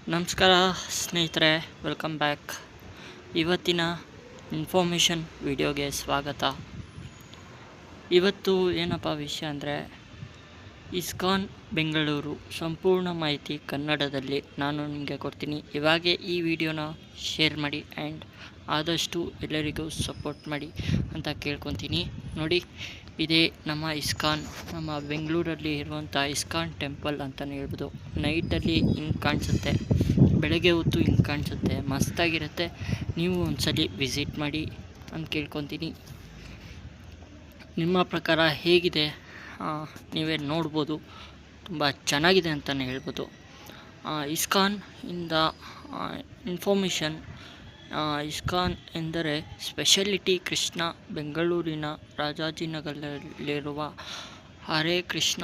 ನಮಸ್ಕಾರ ಸ್ನೇಹಿತರೆ, welcome back. ಇವತ್ತಿನ ಇನ್ಫಾರ್ಮೇಷನ್ ವಿಡಿಯೋಗೆ ಸ್ವಾಗತ. ಇವತ್ತು ಏನಪ್ಪ ವಿಷಯ ಅಂದರೆ ಇಸ್ಕಾನ್ ಬೆಂಗಳೂರು ಸಂಪೂರ್ಣ ಮಾಹಿತಿ ಕನ್ನಡದಲ್ಲಿ ನಾನು ನಿಮಗೆ ಕೊಡ್ತೀನಿ. ಇವಾಗೆ ಈ ವಿಡಿಯೋನ ಶೇರ್ ಮಾಡಿ ಆ್ಯಂಡ್ ಆದಷ್ಟು ಎಲ್ಲರಿಗೂ ಸಪೋರ್ಟ್ ಮಾಡಿ ಅಂತ ಕೇಳ್ಕೊತೀನಿ. ನೋಡಿ, ಇದೇ ನಮ್ಮ ಇಸ್ಕಾನ್, ನಮ್ಮ ಬೆಂಗಳೂರಲ್ಲಿ ಇರುವಂಥ ಇಸ್ಕಾನ್ ಟೆಂಪಲ್ ಅಂತಲೇ ಹೇಳ್ಬೋದು. ನೈಟಲ್ಲಿ ಹಿಂಗೆ ಕಾಣಿಸುತ್ತೆ, ಬೆಳಗ್ಗೆ ಹೊತ್ತು ಹಿಂಗೆ ಕಾಣಿಸುತ್ತೆ, ಮಸ್ತಾಗಿರುತ್ತೆ. ನೀವು ಒಂದ್ಸಲಿ ವಿಸಿಟ್ ಮಾಡಿ ಅಂತ ಕೇಳ್ಕೊತೀನಿ. ನಿಮ್ಮ ಪ್ರಕಾರ ಹೇಗಿದೆ ನೀವೇ ನೋಡ್ಬೋದು, ತುಂಬ ಚೆನ್ನಾಗಿದೆ ಅಂತಲೇ ಹೇಳ್ಬೋದು. ಇಸ್ಕಾನ್ ಇಂದ ಇನ್ಫಾರ್ಮೇಷನ್. ಇಸ್ಕಾನ್ ಎಂದರೆ ಸ್ಪೆಷಾಲಿಟಿ ಕೃಷ್ಣ. ಬೆಂಗಳೂರಿನ ರಾಜಾಜಿನಗರದಲ್ಲಿರುವ ಹರೇ ಕೃಷ್ಣ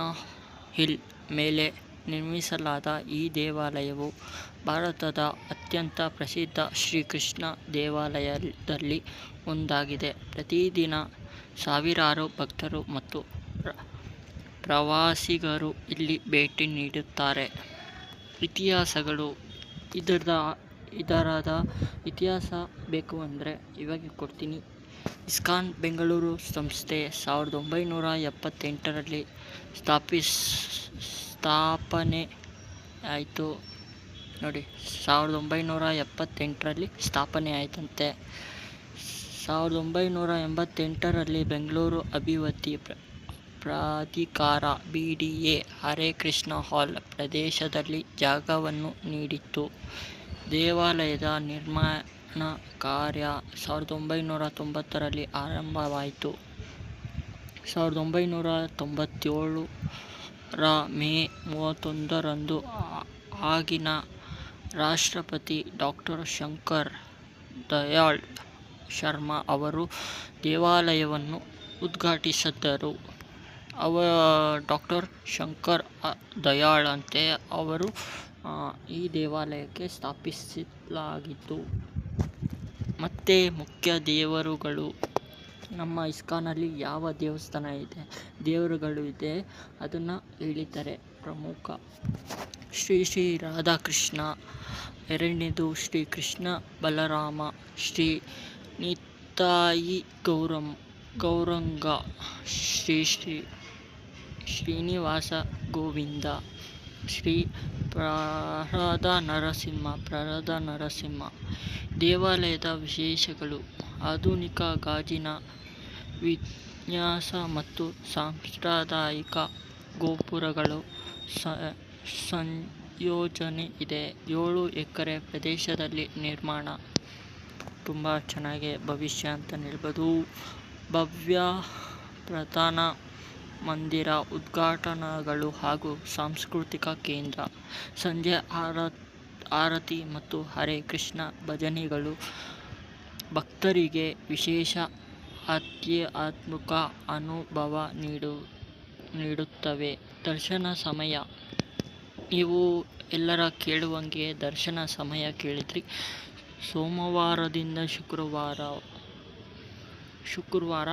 ಹಿಲ್ ಮೇಲೆ ನಿರ್ಮಿಸಲಾದ ಈ ದೇವಾಲಯವು ಭಾರತದ ಅತ್ಯಂತ ಪ್ರಸಿದ್ಧ ಶ್ರೀಕೃಷ್ಣ ದೇವಾಲಯದಲ್ಲಿ ಒಂದಾಗಿದೆ. ಪ್ರತಿದಿನ ಸಾವಿರಾರು ಭಕ್ತರು ಮತ್ತು ಪ್ರವಾಸಿಗರು ಇಲ್ಲಿ ಭೇಟಿ ನೀಡುತ್ತಾರೆ. ಇತಿಹಾಸಗಳು. ಇದರದ ಇತಿಹಾಸ ಬೇಕು ಅಂದರೆ ಇವಾಗ ಕೊಡ್ತೀನಿ. ಇಸ್ಕಾನ್ ಬೆಂಗಳೂರು ಸಂಸ್ಥೆ 1978ರಲ್ಲಿ ಸ್ಥಾಪನೆ ಆಯಿತು. ನೋಡಿ, 1978ರಲ್ಲಿ ಸ್ಥಾಪನೆ ಆಯಿತಂತೆ. 1988ರಲ್ಲಿ ಬೆಂಗಳೂರು ಅಭಿವೃದ್ಧಿ ಪ್ರಾಧಿಕಾರ BDA ಹರೇ ಕೃಷ್ಣ ಹಾಲ್ ಪ್ರದೇಶದಲ್ಲಿ ಜಾಗವನ್ನು ನೀಡಿತ್ತು. ದೇವಾಲಯದ ನಿರ್ಮಾಣ ಕಾರ್ಯ 1990ರಲ್ಲಿ ಆರಂಭವಾಯಿತು. 1997ರ ಮೇ 31ರಂದು ಆಗಿನ ರಾಷ್ಟ್ರಪತಿ ಡಾಕ್ಟರ್ ಶಂಕರ್ ದಯಾಳ್ ಶರ್ಮಾ ಅವರು ದೇವಾಲಯವನ್ನು ಉದ್ಘಾಟಿಸಿದರು. ಡಾಕ್ಟರ್ ಶಂಕರ್ ದಯಾಳ್ ಅಂತೆ ಅವರು ಈ ದೇವಾಲಯಕ್ಕೆ ಸ್ಥಾಪಿಸಲಾಗಿತ್ತು. ಮತ್ತು ಮುಖ್ಯ ದೇವರುಗಳು. ನಮ್ಮ ಇಸ್ಕಾನಲ್ಲಿ ಯಾವ ದೇವರುಗಳು ಇದೆ ಅದನ್ನು ಹೇಳಿದ್ದಾರೆ. ಪ್ರಮುಖ ಶ್ರೀ ರಾಧಾಕೃಷ್ಣ, ಎರಡನೇದು ಶ್ರೀ ಕೃಷ್ಣ ಬಲರಾಮ, ಶ್ರೀ ನಿತಾಯಿ ಗೌರಂಗ, ಶ್ರೀ ಶ್ರೀನಿವಾಸ ಗೋವಿಂದ, ಶ್ರೀ ಪ್ರಹ್ಲಾದ ನರಸಿಂಹ. ದೇವಾಲಯದ ವಿಶೇಷಗಳು. ಆಧುನಿಕ ಗಾಜಿನ ವಿನ್ಯಾಸ ಮತ್ತು ಸಾಂಪ್ರದಾಯಿಕ ಗೋಪುರಗಳು ಸಂಯೋಜನೆ ಇದೆ. 7 ಎಕರೆ ಪ್ರದೇಶದಲ್ಲಿ ನಿರ್ಮಾಣ. ತುಂಬ ಚೆನ್ನಾಗಿ ಭವಿಷ್ಯ ಅಂತ ಹೇಳ್ಬೋದು. ಭವ್ಯ ಪ್ರಾರ್ಥನಾ ಮಂದಿರ, ಉದ್ಘಾಟನೆಗಳು ಹಾಗೂ ಸಾಂಸ್ಕೃತಿಕ ಕೇಂದ್ರ. ಸಂಜೆ ಆರತಿ ಮತ್ತು ಹರೇ ಕೃಷ್ಣ ಭಜನೆಗಳು ಭಕ್ತರಿಗೆ ವಿಶೇಷ ಆಧ್ಯಾತ್ಮಿಕ ಅನುಭವ ನೀಡುತ್ತವೆ. ದರ್ಶನ ಸಮಯ. ನೀವು ಎಲ್ಲರ ಕೇಳುವಂಗೆ ದರ್ಶನ ಸಮಯ ಕೇಳಿದ್ರಿ. ಸೋಮವಾರದಿಂದ ಶುಕ್ರವಾರ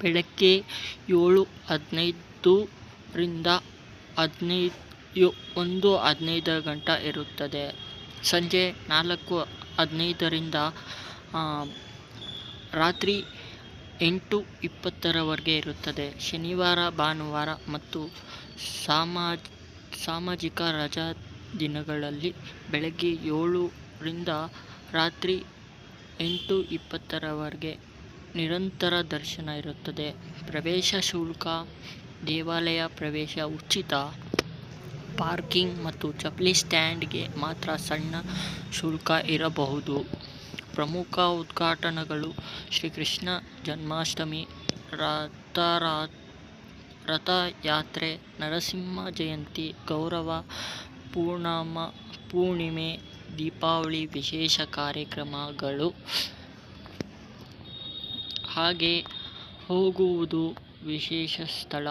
ಬೆಳಗ್ಗೆ 7:15 ರಿಂದ 1:15 ಗಂಟೆ ಇರುತ್ತದೆ. ಸಂಜೆ 4:15 ರಿಂದ ರಾತ್ರಿ 8:20ರವರೆಗೆ ಇರುತ್ತದೆ. ಶನಿವಾರ, ಭಾನುವಾರ ಮತ್ತು ಸಾಮಾಜಿಕ ರಜಾ ದಿನಗಳಲ್ಲಿ ಬೆಳಗ್ಗೆ 7 ರಿಂದ ರಾತ್ರಿ 8:20ರವರೆಗೆ ನಿರಂತರ ದರ್ಶನ ಇರುತ್ತದೆ. ಪ್ರವೇಶ ಶುಲ್ಕ. ದೇವಾಲಯ ಪ್ರವೇಶ ಉಚಿತ. ಪಾರ್ಕಿಂಗ್ ಮತ್ತು ಚಪ್ಪಲಿ ಸ್ಟ್ಯಾಂಡ್ಗೆ ಮಾತ್ರ ಸಣ್ಣ ಶುಲ್ಕ ಇರಬಹುದು. ಪ್ರಮುಖ ಉದ್ಘಾಟನೆಗಳು. ಶ್ರೀಕೃಷ್ಣ ಜನ್ಮಾಷ್ಟಮಿ, ರಥಯಾತ್ರೆ, ನರಸಿಂಹ ಜಯಂತಿ, ಗೌರವ ಪೂರ್ಣಿಮೆ, ದೀಪಾವಳಿ ವಿಶೇಷ ಕಾರ್ಯಕ್ರಮಗಳು. ಹಾಗೆ ಹೋಗುವುದು ವಿಶೇಷ ಸ್ಥಳ.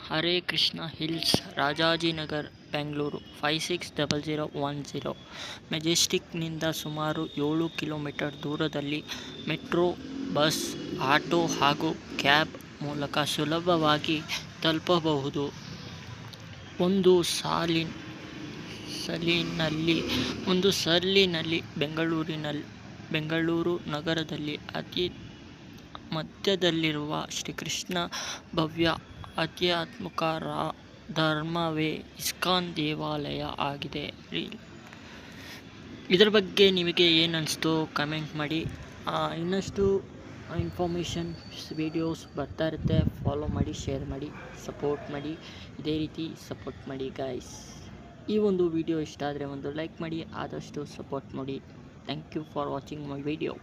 ಹರೇ ಕೃಷ್ಣ ಹಿಲ್ಸ್, ರಾಜಾಜಿನಗರ, ಬೆಂಗಳೂರು 560010. ಮೆಜೆಸ್ಟಿಕ್ನಿಂದ ಸುಮಾರು 7 ಕಿಲೋಮೀಟರ್ ದೂರದಲ್ಲಿ ಮೆಟ್ರೋ, ಬಸ್, ಆಟೋ ಹಾಗೂ ಕ್ಯಾಬ್ ಮೂಲಕ ಸುಲಭವಾಗಿ ತಲುಪಬಹುದು. ಒಂದು ಸಲ್ಲಿನಲ್ಲಿ ಬೆಂಗಳೂರು ನಗರದಲ್ಲಿ ಅತಿ ಮಧ್ಯದಲ್ಲಿರುವ ಶ್ರೀಕೃಷ್ಣ ಭವ್ಯ ಆಧ್ಯಾತ್ಮಿಕ ಧರ್ಮವೇ ಇಸ್ಕಾನ್ ದೇವಾಲಯ ಆಗಿದೆ. ಇದರ ಬಗ್ಗೆ ನಿಮಗೆ ಏನು ಅನಿಸ್ತು ಕಮೆಂಟ್ ಮಾಡಿ. ಇನ್ನಷ್ಟು ಇನ್ಫಾರ್ಮೇಷನ್ಸ್ ವೀಡಿಯೋಸ್ ಬರ್ತಾ ಇರುತ್ತೆ. ಫಾಲೋ ಮಾಡಿ, ಶೇರ್ ಮಾಡಿ, ಸಪೋರ್ಟ್ ಮಾಡಿ. ಇದೇ ರೀತಿ ಸಪೋರ್ಟ್ ಮಾಡಿ ಗೈಸ್. ಈ ಒಂದು ವಿಡಿಯೋ ಇಷ್ಟ ಆದರೆ ಒಂದು ಲೈಕ್ ಮಾಡಿ, ಆದಷ್ಟು ಸಪೋರ್ಟ್ ಮಾಡಿ. Thank you for watching my video.